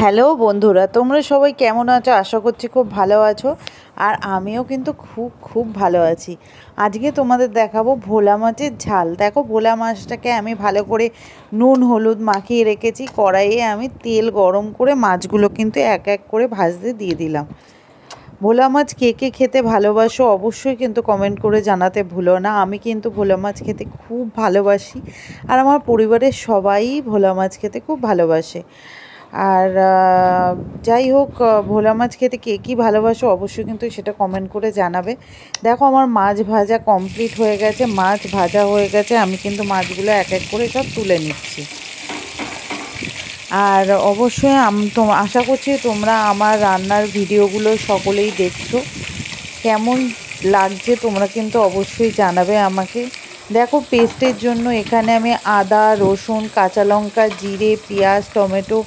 Hello বন্ধুরা, তোমরা সবাই কেমন আছো? আশা করছি খুব ভালো আছো। আর আমিও কিন্তু খুব ভালো আছি। আজকে তোমাদের দেখাবো ভোলা মাছের ঝাল। দেখো, ভোলা মাছটাকে আমি ভালো করে নুন হলুদ মাখিয়ে রেখেছি। কড়াইয়ে আমি তেল গরম করে মাছগুলো কিন্তু এক এক করে ভাজতে দিয়ে দিলাম। ভোলা মাছ কে কে খেতে ভালোবাসো অবশ্যই কিন্তু কমেন্ট করে জানাতে ভুলো না। আমি কিন্তু ভোলা মাছ খেতে খুব ভালোবাসি, আর আমার পরিবারের সবাই ভোলা মাছ খেতে খুব ভালোবাসে। আর যাই হোক, ভোলা মাছ খেতে কে কী ভালোবাসো অবশ্যই কিন্তু সেটা কমেন্ট করে জানাবে। দেখো, আমার মাছ ভাজা কমপ্লিট হয়ে গেছে, মাছ ভাজা হয়ে গেছে। আমি কিন্তু মাছগুলো এক এক করে সব তুলে নিচ্ছি। আর অবশ্যই আশা করছি তোমরা আমার রান্নার ভিডিওগুলো সকলেই দেখছো। কেমন লাগছে তোমরা কিন্তু অবশ্যই জানাবে আমাকে। দেখো, পেস্টের জন্য এখানে আমি আদা রসুন কাঁচা লঙ্কা জিরে পেঁয়াজ টমেটো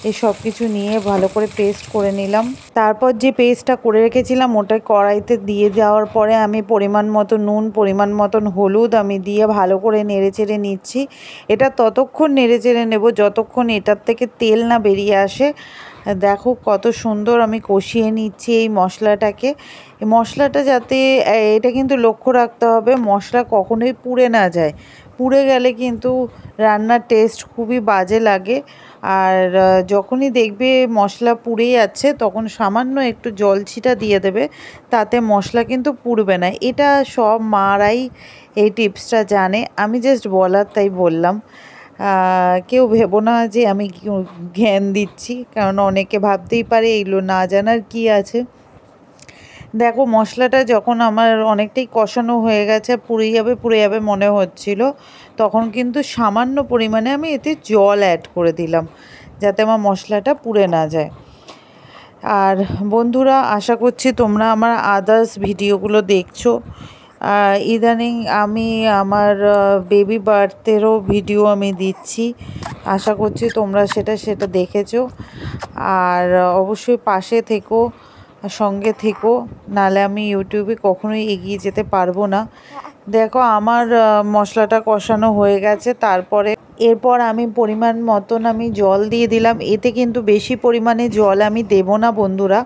এই সব কিছু নিয়ে ভালো করে পেস্ট করে নিলাম। তারপর যে পেস্টটা করে রেখেছিলাম ওটা কড়াইতে দিয়ে দেওয়ার পরে আমি পরিমাণ মতো নুন পরিমাণ মতন হলুদ আমি দিয়ে ভালো করে নেড়েচেড়ে নিচ্ছি। এটা ততক্ষণ নেড়েচেড়ে নেব যতক্ষণ এটার থেকে তেল না বেরিয়ে আসে। দেখো কত সুন্দর আমি কষিয়ে নিচ্ছি এই মশলাটাকে। এই মশলাটা যাতে, এটা কিন্তু লক্ষ্য রাখতে হবে মশলা কখনোই পুড়ে না যায়। পুড়ে গেলে কিন্তু রান্নার টেস্ট খুবই বাজে লাগে। আর যখনই দেখবে মশলা পুড়ে যাচ্ছে তখন সামান্য একটু জল ছিটা দিয়ে দেবে, তাতে মশলা কিন্তু পুড়বে না। এটা সব মারাই এই টিপসটা জানে, আমি জাস্ট বলার তাই বললাম। কেউ ভেবো না যে আমি জ্ঞান দিচ্ছি, কারণ অনেকে ভাবতেই পারে এগুলো না জানার কি আছে। দেখো, মশলাটা যখন আমার অনেকটাই কষানো হয়ে গেছে, পুড়ে যাবে মনে হচ্ছিল, তখন কিন্তু সামান্য পরিমাণে আমি এতে জল অ্যাড করে দিলাম যাতে আমার মশলাটা পুড়ে না যায়। আর বন্ধুরা, আশা করছি তোমরা আমার আদার্স ভিডিওগুলো দেখছো। ইদানিং আমি আমার বেবি বার্থেরও ভিডিও আমি দিচ্ছি, আশা করছি তোমরা সেটা দেখেছো। আর অবশ্যই পাশে থেকো, সঙ্গে থেকো, নাহলে আমি ইউটিউবে কখনোই এগিয়ে যেতে পারবো না। দেখো, আমার মশলাটা কষানো হয়ে গেছে। এরপর আমি পরিমাণ মতন আমি জল দিয়ে দিলাম। এতে কিন্তু বেশি পরিমাণে জল আমি দেব না বন্ধুরা,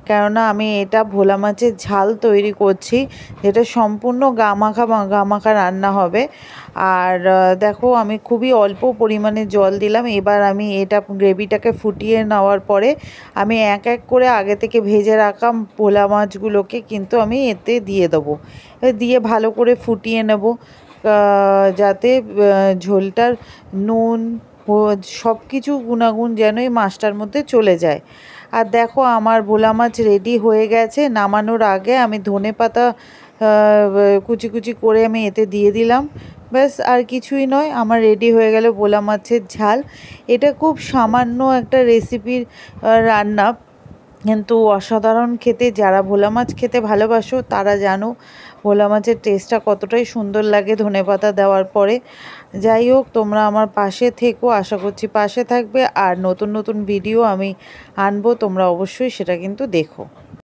কেননা আমি এটা ভোলা মাছের ঝাল তৈরি করছি, যেটা সম্পূর্ণ গামাখা রান্না হবে। আর দেখো, আমি খুবই অল্প পরিমাণে জল দিলাম। এবার আমি এটা গ্রেভিটাকে ফুটিয়ে নেওয়ার পরে আমি এক এক করে আগে থেকে ভেজে রাখা ভোলা মাছগুলোকে কিন্তু আমি এতে দিয়ে দেবো। দিয়ে ভালো করে ফুটিয়ে নেব, যাতে ঝোলটার নুন সব কিছু গুণাগুণ যেন এই মাছটার মধ্যে চলে যায়। আর দেখো, আমার ভোলা মাছ রেডি হয়ে গেছে। নামানোর আগে আমি ধনেপাতা কুচি করে আমি এতে দিয়ে দিলাম। ব্যাস, আর কিছুই নয়, আমার রেডি হয়ে গেল ভোলা মাছের ঝাল। এটা খুব সামান্য একটা রেসিপির রান্না, কিন্তু অসাধারণ খেতে। যারা ভোলা মাছ খেতে ভালোবাসো তারা জানো ভোলা মাছের টেস্টটা কতটাই সুন্দর লাগে ধনেপাতা দেওয়ার পরে। যাই হোক, তোমরা আমার পাশে থেকো, আশা করছি পাশে থাকবে। আর নতুন ভিডিও আমি আনবো, তোমরা অবশ্যই সেটা কিন্তু দেখো।